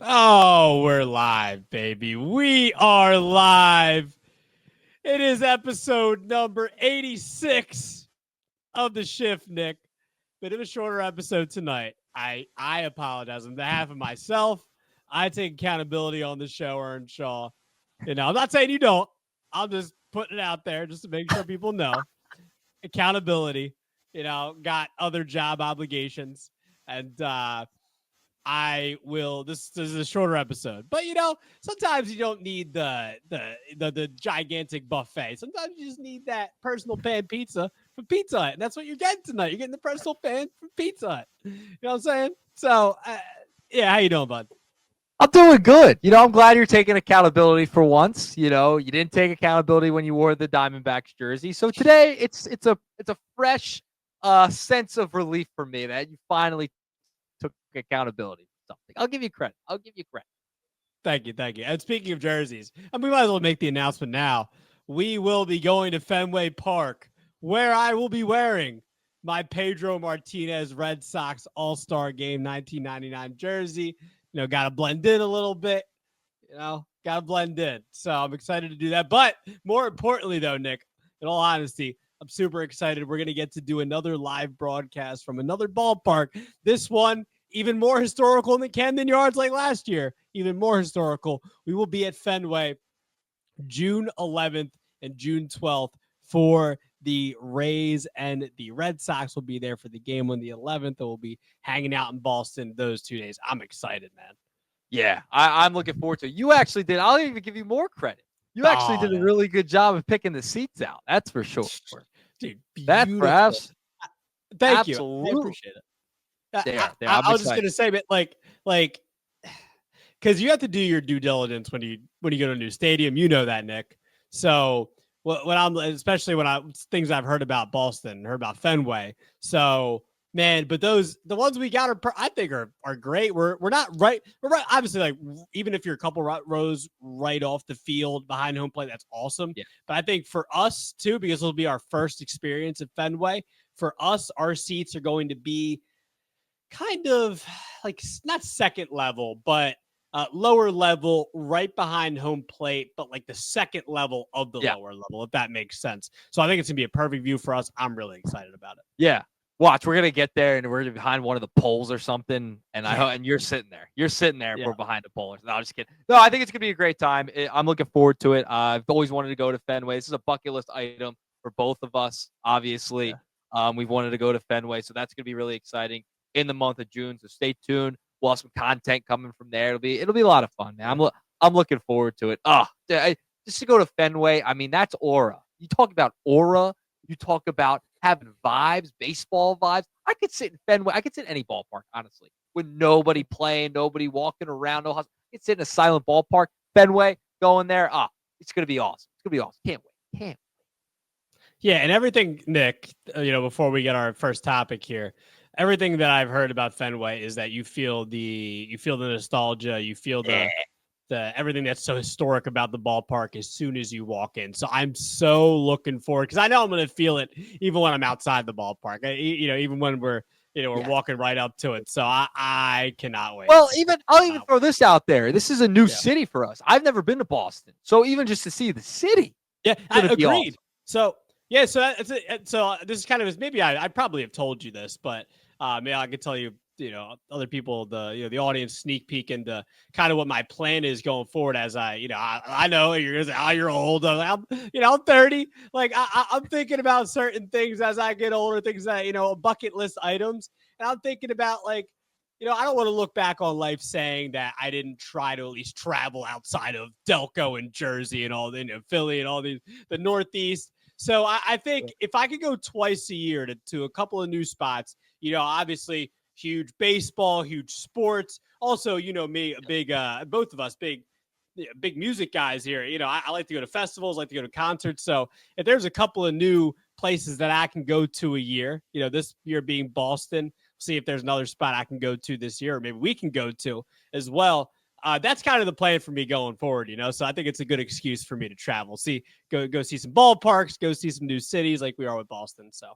Oh, we're live, baby. We are live. It is episode number 86 of the shift, Nick. Bit of a shorter episode tonight. I apologize on behalf of myself. I take accountability on the show, Earnshaw. I'm not saying you don't. I'm just putting it out there just to make sure people know. Accountability. Got other job obligations. And I will. This is a shorter episode, but sometimes you don't need the gigantic buffet. Sometimes you just need that personal pan pizza from Pizza Hut, and that's what you're getting tonight. You're getting the personal pan from Pizza Hut. You know what I'm saying? So, yeah, how you doing, bud? I'm doing good. I'm glad you're taking accountability for once. You didn't take accountability when you wore the Diamondbacks jersey. So today it's a fresh sense of relief for me that you finally took accountability for something. I'll give you credit. Thank you, thank you. And speaking of jerseys, we might as well make the announcement now. We will be going to Fenway Park, where I will be wearing my Pedro Martinez Red Sox All-Star Game 1999 jersey. Got to blend in a little bit. Got to blend in. So I'm excited to do that. But more importantly, though, Nick, in all honesty, I'm super excited. We're going to get to do another live broadcast from another ballpark. This one, even more historical than Camden Yards like last year. Even more historical. We will be at Fenway June 11th and June 12th for the Rays, and the Red Sox will be there for the game on the 11th. We'll be hanging out in Boston those 2 days. I'm excited, man. Yeah, I'm looking forward to it. You actually did. I'll even give you more credit. You actually Oh, did a yeah. really good job of picking the seats out. That's for sure. Dude, That beautiful. perhaps Thank you. I absolutely. appreciate it. There. I I'm was just excited. gonna say, but because you have to do your due diligence when you go to a new stadium. You know that, Nick. So when I'm especially when things I've heard about Boston, heard about Fenway. So man, but the ones we got I think are great. We're not right. We're right. Obviously, like even if you're a couple rows right off the field behind home plate, that's awesome. Yeah. But I think for us too, because it'll be our first experience at Fenway. For us, our seats are going to be kind of like not second level, but lower level, right behind home plate, but like the second level of the Yeah. lower level, if that makes sense. So I think it's gonna be a perfect view for us. I'm really excited about it. Yeah. Watch, we're gonna get there and we're behind one of the poles or something, and Yeah, and you're sitting there. You're sitting there. yeah, We're behind the pole. No, I'm just kidding. No, I think it's gonna be a great time. I'm looking forward to it. I've always wanted to go to Fenway. This is a bucket list item for both of us. Obviously, yeah. we've wanted to go to Fenway, so that's gonna be really exciting in the month of June. So stay tuned. We'll have some content coming from there. It'll be a lot of fun, man. I'm looking forward to it. Just to go to Fenway. I mean, that's aura. You talk about aura. You talk about having vibes, baseball vibes. I could sit in Fenway. I could sit in any ballpark, honestly, with nobody playing, nobody walking around, no hustle. I could sit in a silent ballpark. Fenway, going there. It's going to be awesome. It's going to be awesome. Can't wait. Can't. Yeah, and everything, Nick. Before we get our first topic here, everything that I've heard about Fenway is that you feel the nostalgia, you feel Yeah. the everything that's so historic about the ballpark as soon as you walk in. So I'm so looking forward because I know I'm going to feel it even when I'm outside the ballpark. Even when we're Yeah. walking right up to it. So I cannot wait. Well, I'll even throw this out there. This is a new Yeah, city for us. I've never been to Boston, so even just to see the city, yeah, it's I going to be agreed. awesome. So yeah, so this is kind of maybe I probably have told you this, but maybe I could tell you. Other people, the audience sneak peek into kind of what my plan is going forward. As I know you're gonna say, "Oh, you're old." I'm 30. Like I'm thinking about certain things as I get older, things that bucket list items, and I'm thinking about like. I don't want to look back on life saying that I didn't try to at least travel outside of Delco and Jersey and all Philly and all the Northeast. So I think if I could go twice a year to a couple of new spots, obviously huge baseball, huge sports. Also, me, a big, both of us, big music guys here. I like to go to festivals, like to go to concerts. So if there's a couple of new places that I can go to a year, this year being Boston, see if there's another spot I can go to this year, or maybe we can go to as well. That's kind of the plan for me going forward, So I think it's a good excuse for me to travel, go see some ballparks, go see some new cities, like we are with Boston. So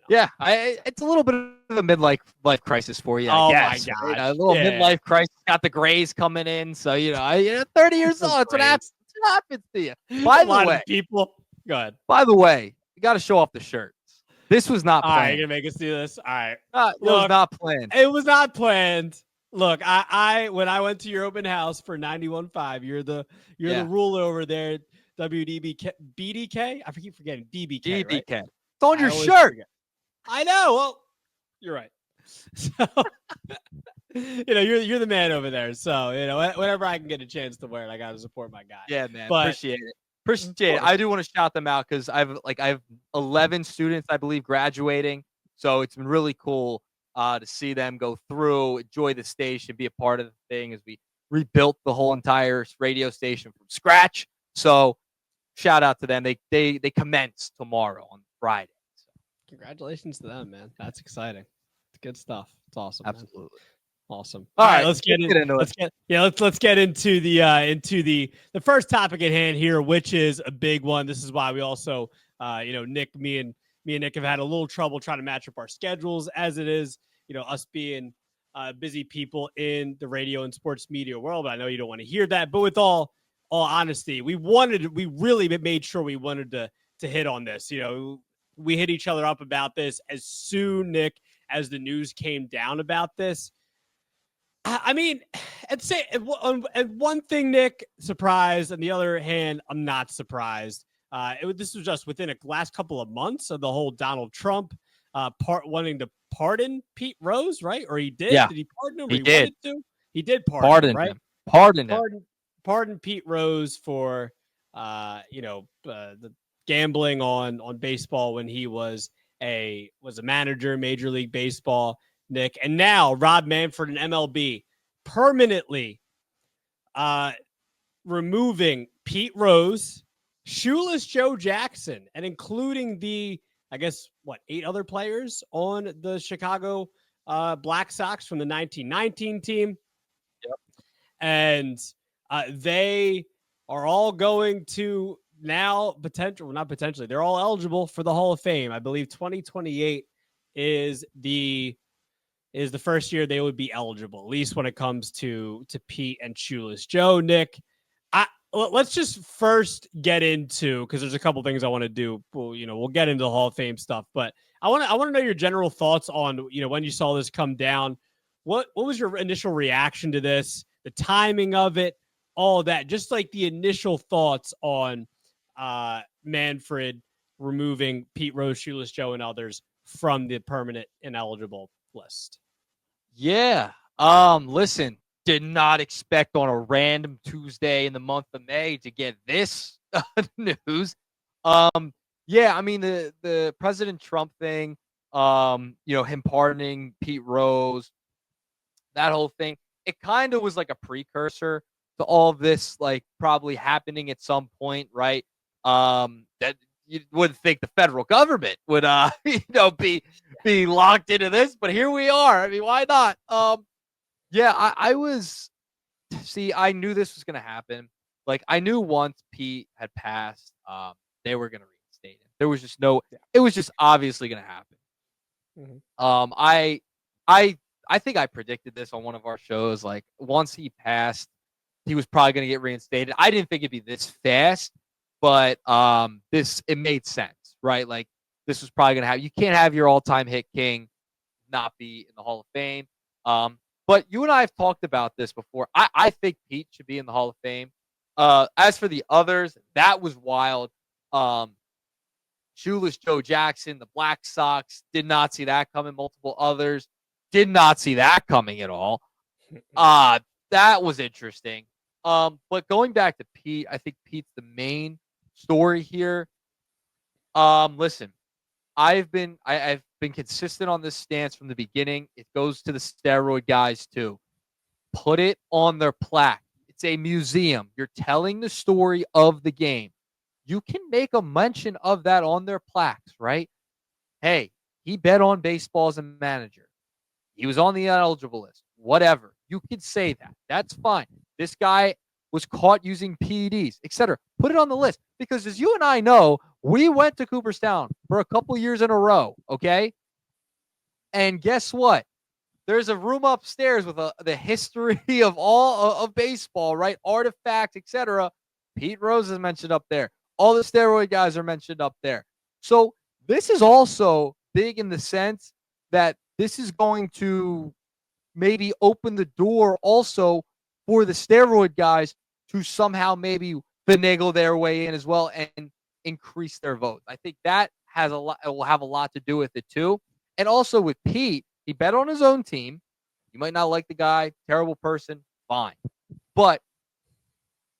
Yeah, it's a little bit of a life crisis for you, I Oh guess. my Right? gosh. A little midlife crisis. Got the grays coming in, so 30 years old. That's what happens. That's what happens to you. A lot of people. Go ahead. By the way, you got to show off the shirts. This was not All right, you're planned. gonna make us do this. All right. It was not planned. It was not planned. Look, I when I went to your open house for 91.5, you're the ruler over there. WDBK, BDK. I keep forgetting BBK. Right? BBK. It's on your shirt. Forget. I know. Well, you're right. So, you're the man over there. So, whenever I can get a chance to wear it, I got to support my guy. Yeah, man. But, appreciate it. I do want to shout them out because I have 11 students, I believe, graduating. So it's been really cool to see them go through, enjoy the station, be a part of the thing as we rebuilt the whole entire radio station from scratch. So shout out to them. They commence tomorrow on Friday. So. Congratulations to them, man. That's exciting. It's good stuff. It's awesome. Absolutely. Man. Awesome. All right, let's get into it. Let's get into the first topic at hand here, which is a big one. This is why we also Nick, me and Nick have had a little trouble trying to match up our schedules as it is, us being busy people in the radio and sports media world. But I know you don't want to hear that. But with all honesty, we really made sure we wanted to hit on this. We hit each other up about this as soon, Nick, as the news came down about this. I mean, I'd say one thing, Nick, surprised. On the other hand, I'm not surprised. This was just within a last couple of months of the whole Donald Trump wanting to pardon Pete Rose, right? Or he did? Yeah. Did he pardon him? He did. Wanted to? He did pardon him, right? Pardon Pete Rose for the gambling on baseball when he was a manager in Major League Baseball. Nick, and now Rob Manfred and MLB permanently removing Pete Rose, Shoeless Joe Jackson, and including the 8 other players on the Chicago Black Sox from the 1919 team. Yep. And they are all going to now they're all eligible for the Hall of Fame. I believe 2028 is the first year they would be eligible, at least when it comes to Pete and Shoeless Joe. Nick, let's just first get into, because there's a couple things I want to do. We'll get into the Hall of Fame stuff, but I want to know your general thoughts on when you saw this come down. What was your initial reaction to this? The timing of it, all of that, just like the initial thoughts on Manfred removing Pete Rose, Shoeless Joe, and others from the permanent ineligible list. Yeah. Listen, did not expect on a random Tuesday in the month of May to get this news. Yeah, I mean the President Trump thing, him pardoning Pete Rose, that whole thing, it kind of was like a precursor to all of this, like probably happening at some point, right? That you wouldn't think the federal government would be locked into this, but here we are. I mean, why not? Yeah, I knew this was gonna happen. Like, I knew once Pete had passed, they were gonna reinstate him. There was just it was just obviously gonna happen. Mm-hmm. I think I predicted this on one of our shows. Like, once he passed, he was probably gonna get reinstated. I didn't think it'd be this fast. But it made sense, right? Like, this was probably going to happen. You can't have your all-time hit king not be in the Hall of Fame. But you and I have talked about this before. I think Pete should be in the Hall of Fame. As for the others, that was wild. Shoeless Joe Jackson, the Black Sox, did not see that coming. Multiple others did not see that coming at all. That was interesting. But going back to Pete, I think Pete's the main story here. Listen, I've been consistent on this stance from the beginning. It goes to the steroid guys too. Put it on their plaque. It's a museum. You're telling the story of the game. You can make a mention of that on their plaques, right? Hey, he bet on baseball as a manager. He was on the ineligible list. Whatever. You could say that. That's fine. This guy was caught using PEDs, etc. Put it on the list, because as you and I know, We went to Cooperstown for a couple years in a row, okay? And guess what? There's a room upstairs with the history of all of baseball, right? Artifacts, etc. Pete Rose is mentioned up there. All the steroid guys are mentioned up there. So this is also big in the sense that this is going to maybe open the door also for the steroid guys to somehow maybe finagle their way in as well and increase their votes. I think that has a lot, it will have a lot to do with it too. And also with Pete, he bet on his own team. You might not like the guy, terrible person, fine. But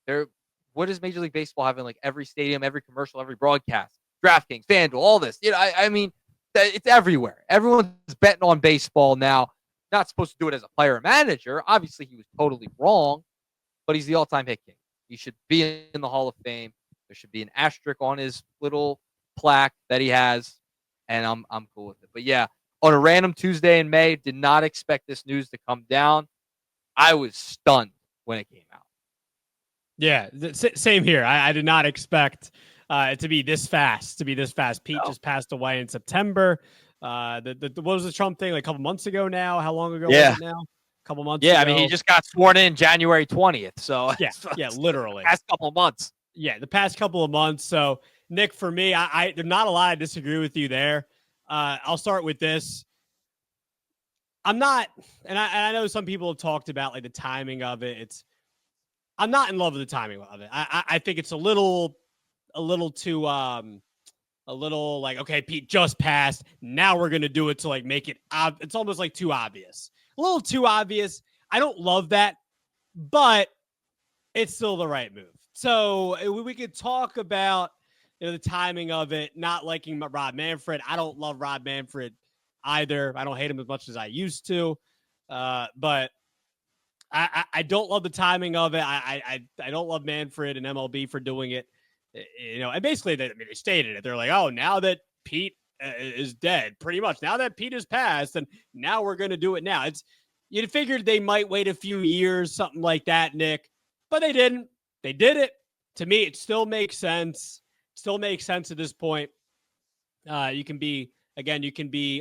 there, what does Major League Baseball have in like every stadium, every commercial, every broadcast? DraftKings, FanDuel, all this. I mean, it's everywhere. Everyone's betting on baseball now. Not supposed to do it as a player or manager. Obviously, he was totally wrong, but he's the all-time hit king. He should be in the Hall of Fame. There should be an asterisk on his little plaque that he has, and I'm cool with it. But yeah, on a random Tuesday in May, did not expect this news to come down. I was stunned when it came out. Yeah, same here. I did not expect it to be this fast. Pete just passed away in September. What was the Trump thing? Like a couple months ago now? How long ago was it now? A couple months ago. I mean, he just got sworn in January 20th. So yeah, literally. The past couple of months. Yeah, the past couple of months. So, Nick, for me, there's not a lot I disagree with you there. I'll start with this. I'm not, and I know some people have talked about like the timing of it. I'm not in love with the timing of it. I think it's a little too like, okay, Pete just passed. Now we're gonna do it to like make it. It's almost like too obvious. A little too obvious. I don't love that, but it's still the right move. So we could talk about the timing of it, not liking Rob Manfred. I don't love Rob Manfred either. I don't hate him as much as I used to, but I don't love the timing of it. I don't love Manfred and MLB for doing it. And basically they stated it. They're like, oh, now that Pete is dead, pretty much. Now that Pete has passed, and now we're going to do it now. You figured they might wait a few years, something like that, Nick, but they didn't. They did it. To me, it still makes sense. Still makes sense at this point. You can be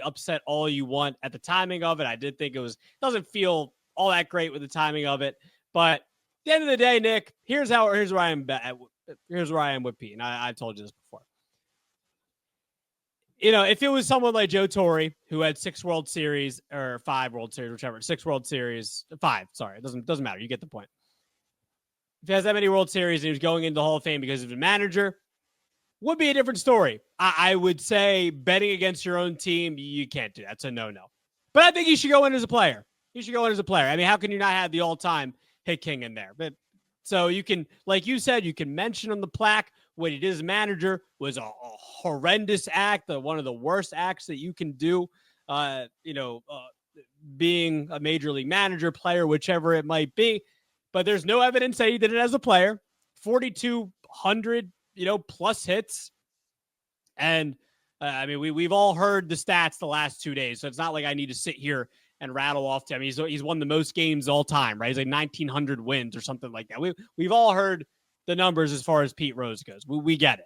upset all you want at the timing of it. I did think doesn't feel all that great with the timing of it, but at the end of the day, Nick, here's where I am with Pete, and I told you this before. If it was someone like Joe Torre who had 6 World Series or 5 World Series, whichever, 6 World Series, 5. Sorry, it doesn't matter. You get the point. If he has that many World Series and he was going into the Hall of Fame because he's a manager, would be a different story. I would say betting against your own team, you can't do that. That's a no-no. But I think he should go in as a player. I mean, how can you not have the all-time hit king in there? But so you can, like you said, you can mention on the plaque what he did as a manager was a horrendous act, one of the worst acts that you can do. Being a major league manager, player, whichever it might be. But there's no evidence that he did it as a player. 4,200, plus hits. And I mean, we've all heard the stats the last 2 days. So it's not like I need to sit here and rattle off to him. He's won the most games all time, right? He's like 1,900 wins or something like that. We've all heard the numbers as far as Pete Rose goes. We get it.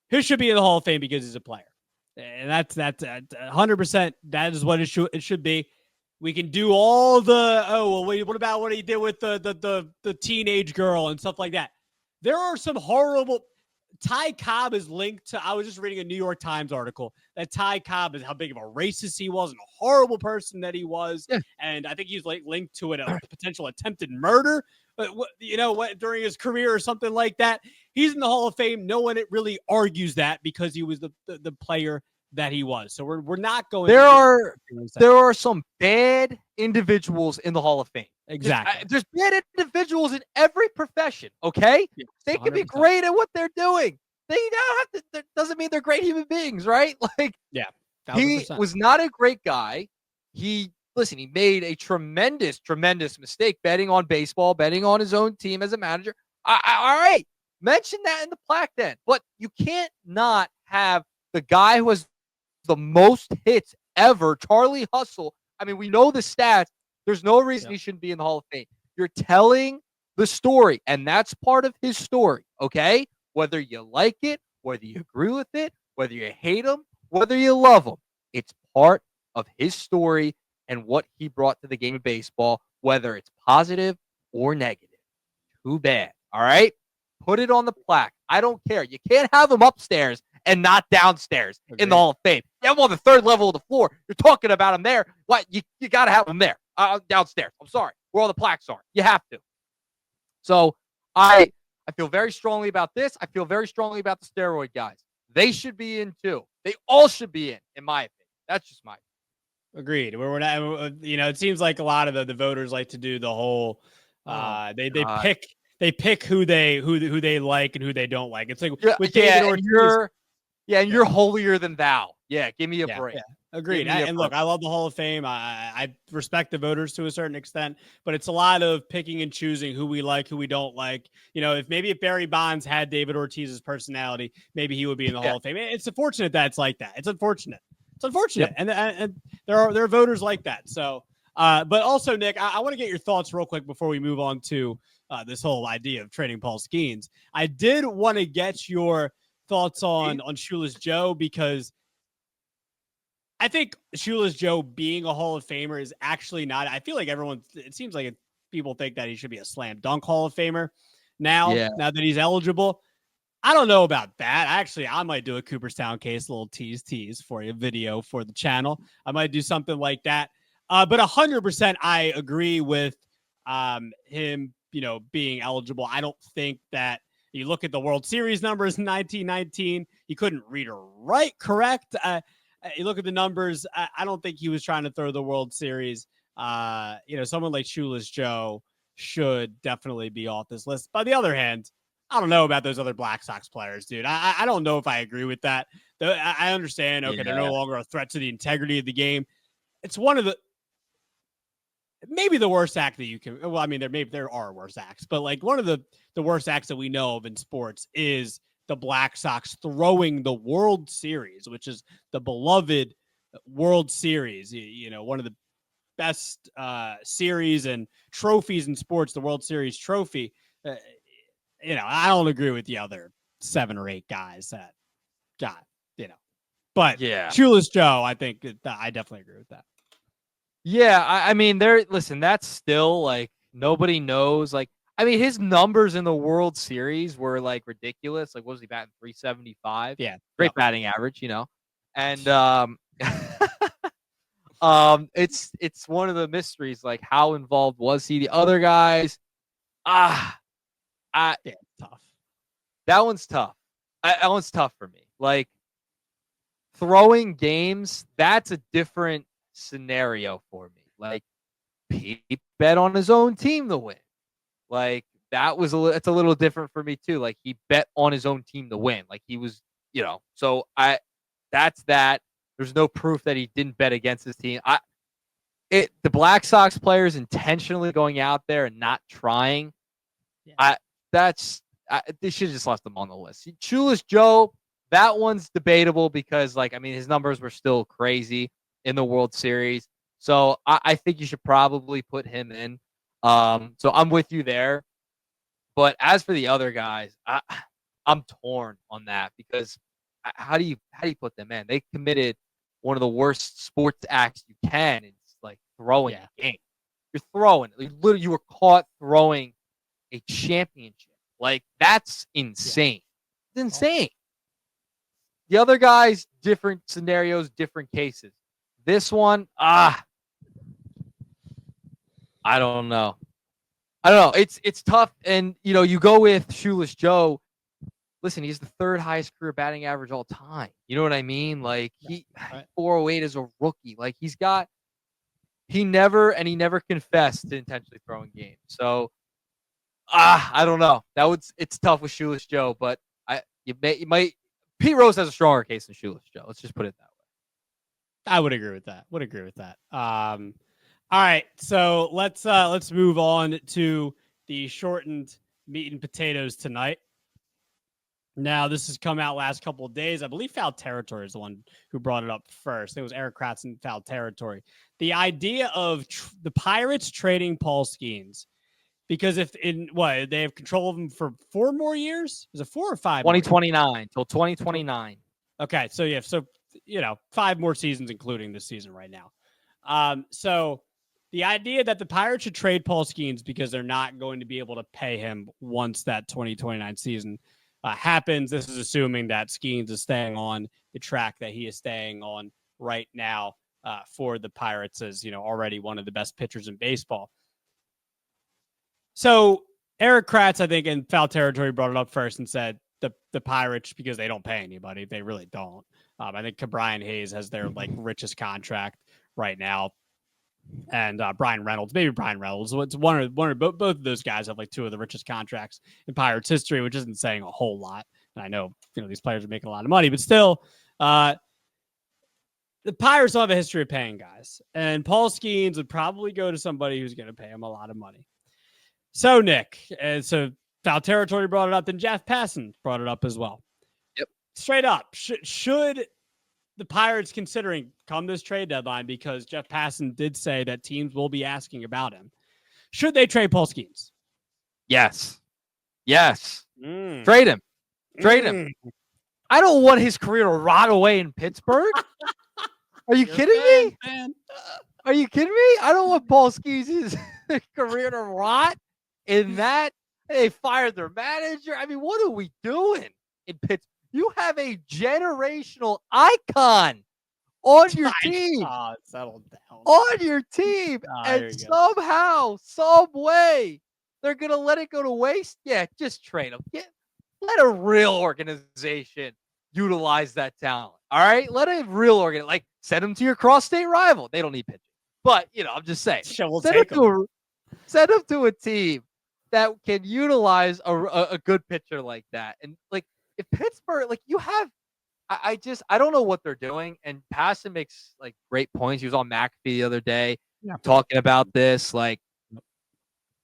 He should be in the Hall of Fame because he's a player. And that's 100%. That is what it should be. We can do all the, what about what he did with the teenage girl and stuff like that? There are some horrible. Ty Cobb is linked to, I was just reading a New York Times article that Ty Cobb is how big of a racist he was and a horrible person that he was. Yeah. And I think he's linked to a potential attempted murder, during his career or something like that. He's in the Hall of Fame. No one really argues that because he was the player that he was. So we're not going. There are some bad individuals in the Hall of Fame. Exactly. There's bad individuals in every profession. Okay, yeah, they can be great at what they're doing. They don't have to. That doesn't mean they're great human beings, right? Like, yeah, 1,000%. He was not a great guy. He made a tremendous mistake betting on baseball, betting on his own team as a manager. All right, mention that in the plaque then. But you can't not have the guy who has the most hits ever, Charlie Hustle. I mean, we know the stats. There's no reason he shouldn't be in the Hall of Fame. You're telling the story, and that's part of his story, okay? Whether you like it whether you agree with it, whether you hate him, whether you love him. It's part of his story and what he brought to the game of baseball, whether it's positive or negative. Too bad. All right? Put it on the plaque. I don't care. You can't have him upstairs and not downstairs in the Hall of Fame. You have him on the third level of the floor. You're talking about him there. What? You got to have him there, downstairs. I'm sorry. Where all the plaques are. You have to. So I feel very strongly about this. I feel very strongly about the steroid guys. They should be in too. They all should be in my opinion. That's just my opinion. Agreed. We're not, it seems like a lot of the voters like to do the whole, they pick who they like and who they don't like. It's like with David Ortiz. And you're holier than thou. Yeah, give me a break. Yeah. Agreed. And look, I love the Hall of Fame. I respect the voters to a certain extent, but it's a lot of picking and choosing who we like, who we don't like. If Barry Bonds had David Ortiz's personality, maybe he would be in the Hall of Fame. It's unfortunate that it's like that. It's unfortunate. Yep. And there are voters like that. So, but also, Nick, I want to get your thoughts real quick before we move on to this whole idea of trading Paul Skenes. I did want to get your thoughts on Shoeless Joe, because I think Shoeless Joe being a Hall of Famer is actually not. I feel like it seems like people think that he should be a slam dunk Hall of Famer now that he's eligible. I don't know about that. I might do a Cooperstown case, a little tease for you, video for the channel. I might do something like that. But 100% I agree with him, being eligible. I don't think that you look at the World Series numbers in 1919, he couldn't read or write correct. You look at the numbers, I don't think he was trying to throw the World Series. Someone like Shoeless Joe should definitely be off this list. By the other hand, I don't know about those other Black Sox players, dude. I don't know if I agree with that. I understand, they're no longer a threat to the integrity of the game. It's one of maybe the worst act that you can. Well, I mean, there are worse acts, but like one of the worst acts that we know of in sports is the Black Sox throwing the World Series, which is the beloved World Series. One of the best series and trophies in sports, the World Series trophy. I don't agree with the other 7 or 8 guys that got, but Shoeless Joe, I think I definitely agree with that. Yeah, I mean, that's still like nobody knows. Like, I mean, his numbers in the World Series were like ridiculous. Like, what was he batting? 375? Yeah. Great batting average, And it's one of the mysteries, like how involved was he? The other guys, tough. That one's tough. That one's tough for me. Like throwing games, that's a different scenario for me. Like he bet on his own team to win. Like it's a little different for me too. Like he bet on his own team to win. Like he was, so that's that. There's no proof that he didn't bet against his team. The Black Sox players intentionally going out there and not trying. Yeah. They should have just left them on the list. Shoeless Joe, that one's debatable because, his numbers were still crazy in the World Series. So I think you should probably put him in. So I'm with you there. But as for the other guys, I'm torn on that because how do you put them in? They committed one of the worst sports acts you can. It's like throwing a game. You're throwing. Literally, you were caught throwing a championship. Like, that's insane. It's insane. The other guys, different scenarios, different cases. This one, I don't know. It's tough. And, you go with Shoeless Joe. Listen, he's the 3rd highest career batting average all time. You know what I mean? Like, 408 as a rookie. Like, he never confessed to intentionally throwing games. So, I don't know. It's tough with Shoeless Joe, but you might. Pete Rose has a stronger case than Shoeless Joe. Let's just put it that way. I would agree with that. All right, so let's move on to the shortened meat and potatoes tonight. Now, this has come out last couple of days. I believe Foul Territory is the one who brought it up first. It was Eric Kratz in Foul Territory. The idea of the Pirates trading Paul Skenes, Because if they have control of him for 4 more years? Is it 4 or 5? 2029 till 2029. Okay, so 5 more seasons, including this season right now. So the idea that the Pirates should trade Paul Skenes because they're not going to be able to pay him once that 2029 season happens. This is assuming that Skenes is staying on the track that he is staying on right now for the Pirates as, already one of the best pitchers in baseball. So Eric Kratz, I think, in Foul Territory brought it up first and said the Pirates, because they don't pay anybody, they really don't. I think Brian Hayes has their richest contract right now, and Brian Reynolds. So it's one or both of those guys have 2 of the richest contracts in Pirates history, which isn't saying a whole lot. And I know these players are making a lot of money, but still, the Pirates don't have a history of paying guys, and Paul Skenes would probably go to somebody who's going to pay him a lot of money. So, Nick, so Foul Territory brought it up, then Jeff Passan brought it up as well. Yep. Straight up, should the Pirates considering come this trade deadline, because Jeff Passan did say that teams will be asking about him, should they trade Paul Skenes? Yes. Trade him. I don't want his career to rot away in Pittsburgh. Are you kidding me? Man. Are you kidding me? I don't want Paul Skenes' career to rot in that. They fired their manager. I mean, what are we doing in Pittsburgh? You have a generational icon on your team. Settle down. On your team. And somehow, some way, they're going to let it go to waste? Yeah, just trade him. Let a real organization utilize that talent. All right? Let a real organization, send him to your cross-state rival. They don't need pitching. But, I'm just saying. Send him to a team that can utilize a good pitcher like that. And, if Pittsburgh, you have, I don't know what they're doing. And Passan makes, great points. He was on McAfee the other day talking about this.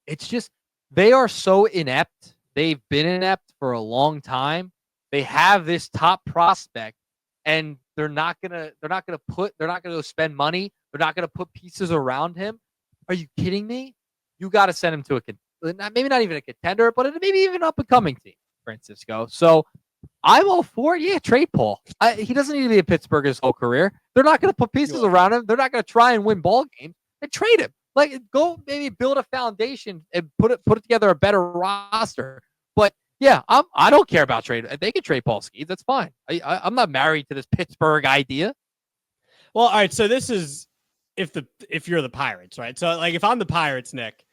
It's just, they are so inept. They've been inept for a long time. They have this top prospect, and they're not gonna go spend money. They're not gonna put pieces around him. Are you kidding me? You got to send him to maybe not even a contender, but maybe even up and coming team, Francisco. So I'm all for it. Yeah, trade Paul. He doesn't need to be in Pittsburgh his whole career. They're not going to put pieces around him. They're not going to try and win ball games. And trade him. Go maybe build a foundation and put it together a better roster. But yeah, I don't care about trade. They can trade Paul Skenes. That's fine. I'm not married to this Pittsburgh idea. Well, all right. So this is if you're the Pirates, right? So if I'm the Pirates, Nick,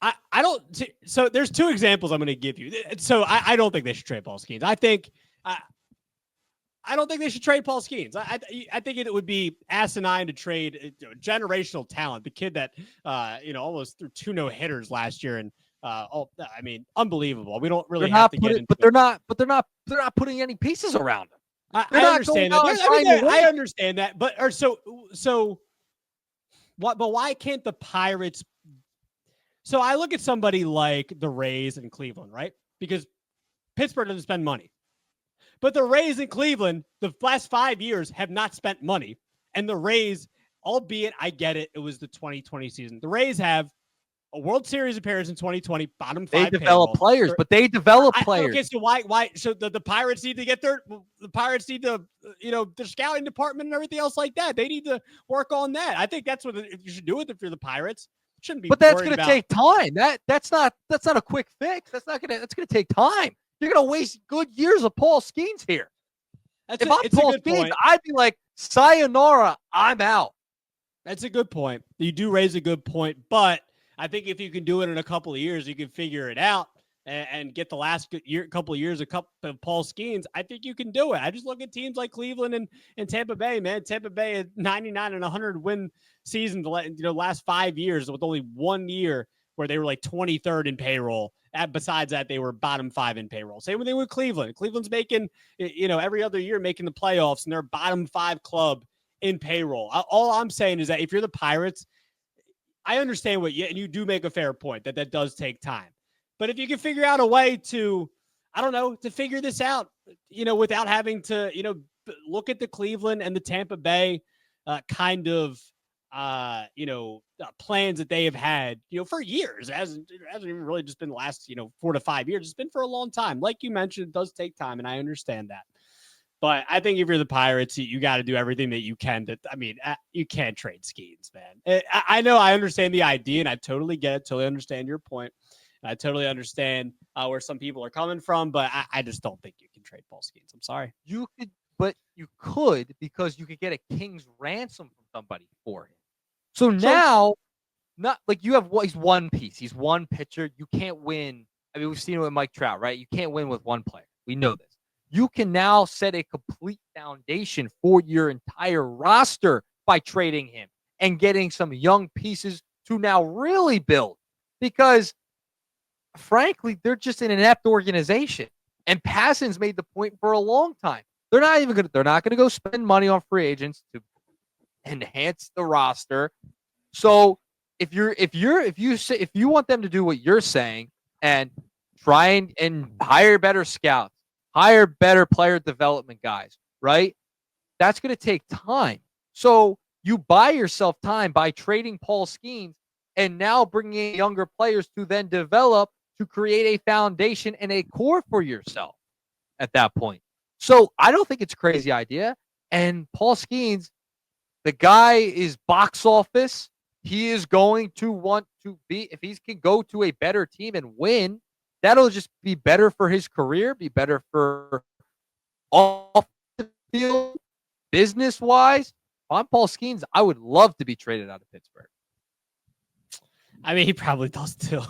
I don't. So there's 2 examples I'm going to give you. So I don't think they should trade Paul Skenes. I don't think they should trade Paul Skenes. I think it would be asinine to trade generational talent. The kid that almost threw 2 no-hitters last year, and unbelievable. We don't really have to get into it. They're not putting any pieces around him. I understand that. I understand that. But what? But why can't the Pirates? So I look at somebody like the Rays in Cleveland, right? Because Pittsburgh doesn't spend money. But the Rays in Cleveland, the last 5 years, have not spent money. And the Rays, albeit I get it, it was the 2020 season. The Rays have a World Series appearance in 2020, bottom 5. They develop players, but they develop players. Okay, so why? So the Pirates need to get the Pirates need to, their scouting department and everything else like that. They need to work on that. I think that's what you should do if you're the Pirates. Shouldn't be. But that's going to take time. That's not a quick fix. That's going to take time. You're going to waste good years of Paul Skenes here. If I'm Paul Skenes, I'd be like, sayonara, I'm out. That's a good point. You do raise a good point, but I think if you can do it in a couple of years, you can figure it out and get the last couple of years of Paul Skenes. I think you can do it. I just look at teams like Cleveland and Tampa Bay, man. Tampa Bay had 99 and 100 win season the last 5 years with only 1 year where they were 23rd in payroll. Besides that, they were bottom 5 in payroll. Same thing with Cleveland. Cleveland's making, every other year making the playoffs, and they're bottom 5 club in payroll. All I'm saying is that if you're the Pirates, I understand and you do make a fair point that does take time. But if you can figure out a way to, to figure this out, without having to, look at the Cleveland and the Tampa Bay kind of plans that they have had, for years. It hasn't even really just been the last, 4 to 5 years. It's been for a long time. Like you mentioned, it does take time, and I understand that. But I think if you're the Pirates, you got to do everything that you can. You can't trade Skenes, man. I know, I understand the idea, and I totally get it. Totally understand your point. And I totally understand where some people are coming from, but I just don't think you can trade Paul Skenes. I'm sorry. You could because you could get a king's ransom from somebody for him. So now, not like he's one piece. He's one pitcher. You can't win. I mean, we've seen it with Mike Trout, right? You can't win with one player. We know this. You can now set a complete foundation for your entire roster by trading him and getting some young pieces to now really build. Because, frankly, they're just an inept organization. And Passan's made the point for a long time. They're not going to go spend money on free agents to enhance the roster. So if you want them to do what you're saying and try and hire better scouts, hire better player development guys, right? That's going to take time. So you buy yourself time by trading Paul Skenes and now bringing in younger players to then develop to create a foundation and a core for yourself at that point. So I don't think it's a crazy idea. And Paul Skenes, the guy is box office. He is going to want to be, if he can go to a better team and win, that'll just be better for his career, be better for off the field, business-wise. If I'm Paul Skenes, I would love to be traded out of Pittsburgh. I mean, he probably does too,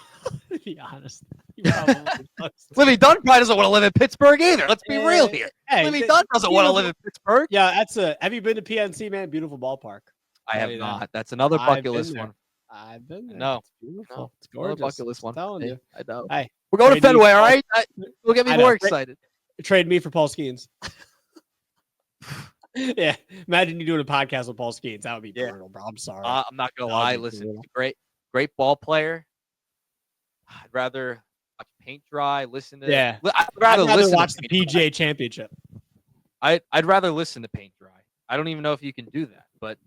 to be honest. He probably does. Livy Dunn probably doesn't want to live in Pittsburgh either. Let's be real here. Hey, Livy Dunn doesn't want to live in Pittsburgh. Yeah, have you been to PNC, man? Beautiful ballpark. I have not. That's another bucket list one. I've been there. No. It's beautiful. No. It's gorgeous. Bucket list one. I'm telling you. I know. Hey, we're going to Fenway, all right? We'll get me more excited. Trade me for Paul Skenes. Yeah. Imagine you doing a podcast with Paul Skenes. That would be brutal, bro. I'm sorry. I'm not going to lie. Listen, great ball player. I'd rather watch paint dry, listen to. Yeah. I'd rather watch the PGA Championship. I'd rather listen to paint dry. I don't even know if you can do that, but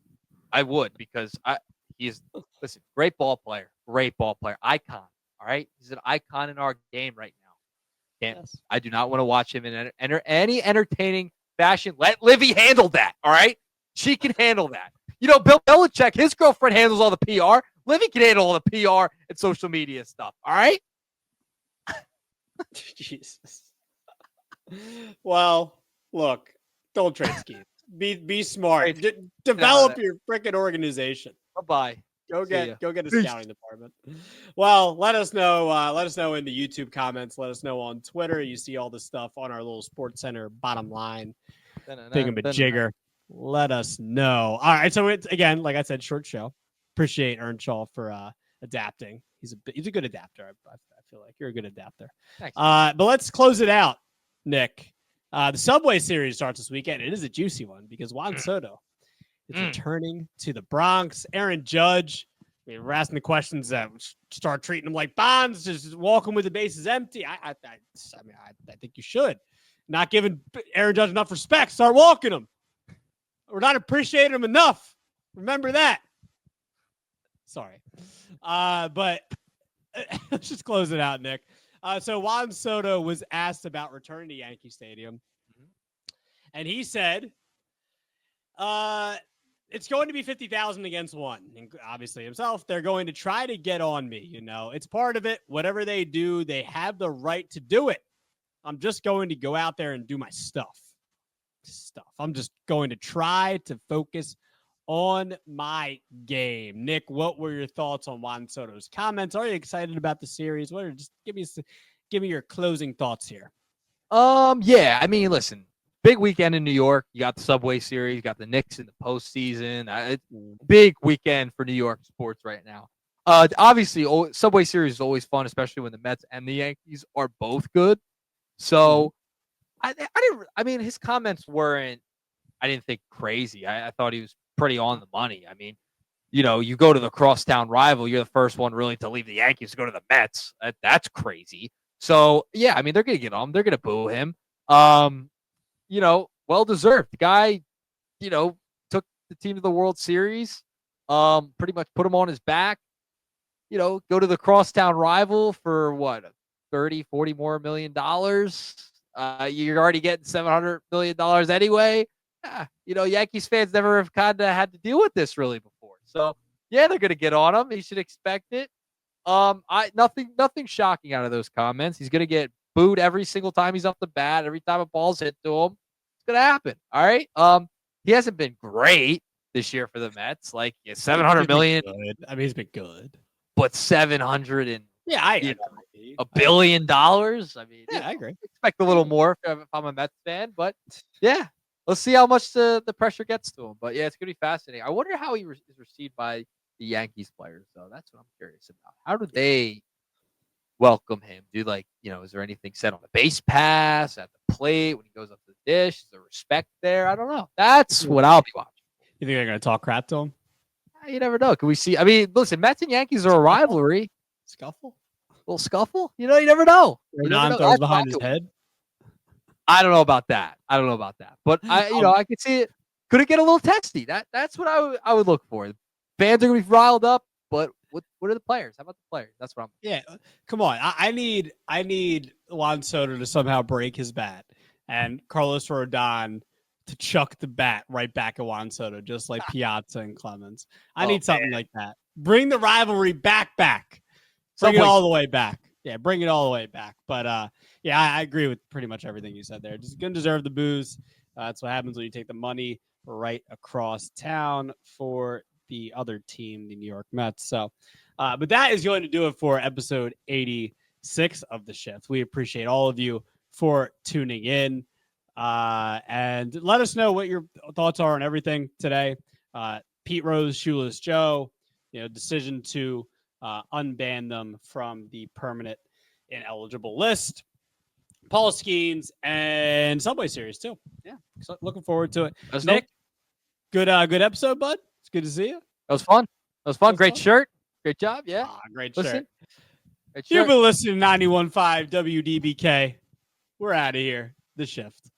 I would because great ball player, icon. All right, he's an icon in our game right now. Yes. I do not want to watch him in any entertaining fashion. Let Livy handle that. All right, she can handle that. Bill Belichick, his girlfriend handles all the PR. Livy can handle all the PR and social media stuff. All right. Jesus. Well, look, don't trade Skenes. Be smart. Develop your freaking organization. Bye-bye. Go get a scouting department. Well, let us know. Let us know in the YouTube comments. Let us know on Twitter. You see all this stuff on our little Sports Center bottom line thingamajigger. Let us know. All right. So it's, again, like I said, short show. Appreciate Earnshaw for adapting. He's a good adapter. I feel like you're a good adapter. Thanks. But let's close it out, Nick. The Subway Series starts this weekend. It is a juicy one because Juan Soto is returning to the Bronx. Aaron Judge, we're asking the questions that start treating him like Bonds, just walking with the bases empty. I think you should. Not giving Aaron Judge enough respect. Start walking him. We're not appreciating him enough. Remember that. Sorry. But let's just close it out, Nick. So Juan Soto was asked about returning to Yankee Stadium. And he said, it's going to be 50,000 against one. And obviously himself, they're going to try to get on me. It's part of it. Whatever they do, they have the right to do it. I'm just going to go out there and do my stuff. I'm just going to try to focus on my game. Nick, what were your thoughts on Juan Soto's comments? Are you excited about the series? Just give me your closing thoughts here. Yeah. I mean, listen, big weekend in New York. You got the Subway Series, you got the Knicks in the postseason. Big weekend for New York sports right now. Obviously, Subway Series is always fun, especially when the Mets and the Yankees are both good. So, I mean, his comments weren't, I didn't think crazy. I thought he was pretty on the money. I mean, you go to the crosstown rival, you're the first one really to leave the Yankees to go to the Mets. That's crazy. So, yeah, I mean, they're going to get on him. They're going to boo him. Well-deserved. The guy, took the team to the World Series. Pretty much put him on his back. Go to the crosstown rival for what, 30, 40 more $1 million. You're already getting $700 million anyway. Yankees fans never have kind of had to deal with this really before. So yeah, they're gonna get on him. He should expect it. Nothing shocking out of those comments. He's gonna get booed every single time he's off the bat. Every time a ball's hit to him, it's gonna happen. All right. He hasn't been great this year for the Mets. Like 700 million. I mean, he's been good. But 700 and I agree. $1 billion. I mean, I agree. Expect a little more if I'm a Mets fan, but yeah, let's see how much the pressure gets to him. But yeah, it's gonna be fascinating. I wonder how he is received by the Yankees players, though. That's what I'm curious about. How do they welcome him? Is there anything said on the base pass, at the plate, when he goes up to the dish? Is there respect there? I don't know. That's what I'll be watching. You think they're gonna talk crap to him? You never know. Can we see? I mean, listen, Mets and Yankees are a rivalry. Scuffle? A little scuffle? You never know. Rodon throws behind his head. I don't know about that. But I could see it. Could it get a little testy? That's what I would look for. Fans are gonna be riled up, but what are the players? How about the players? That's what I'm. Yeah, come on. I need Juan Soto to somehow break his bat and Carlos Rodon to chuck the bat right back at Juan Soto, just like Piazza and Clemens. I need something like that. Bring the rivalry back. Bring it all the way back. Yeah, bring it all the way back. But I agree with pretty much everything you said there. Just gonna deserve the booze. That's what happens when you take the money right across town for the other team, the New York Mets. So, but that is going to do it for episode 86 of The Shift. We appreciate all of you for tuning in. And let us know what your thoughts are on everything today. Pete Rose, Shoeless Joe, decision to unban them from the permanent ineligible list. Paul Skenes and Subway Series too. Yeah, so looking forward to it. Nick, good episode, bud. It's good to see you. That was fun. Great shirt. Great job. Yeah. Great shirt. You've been listening to 91.5 WDBK. We're out of here. The Shift.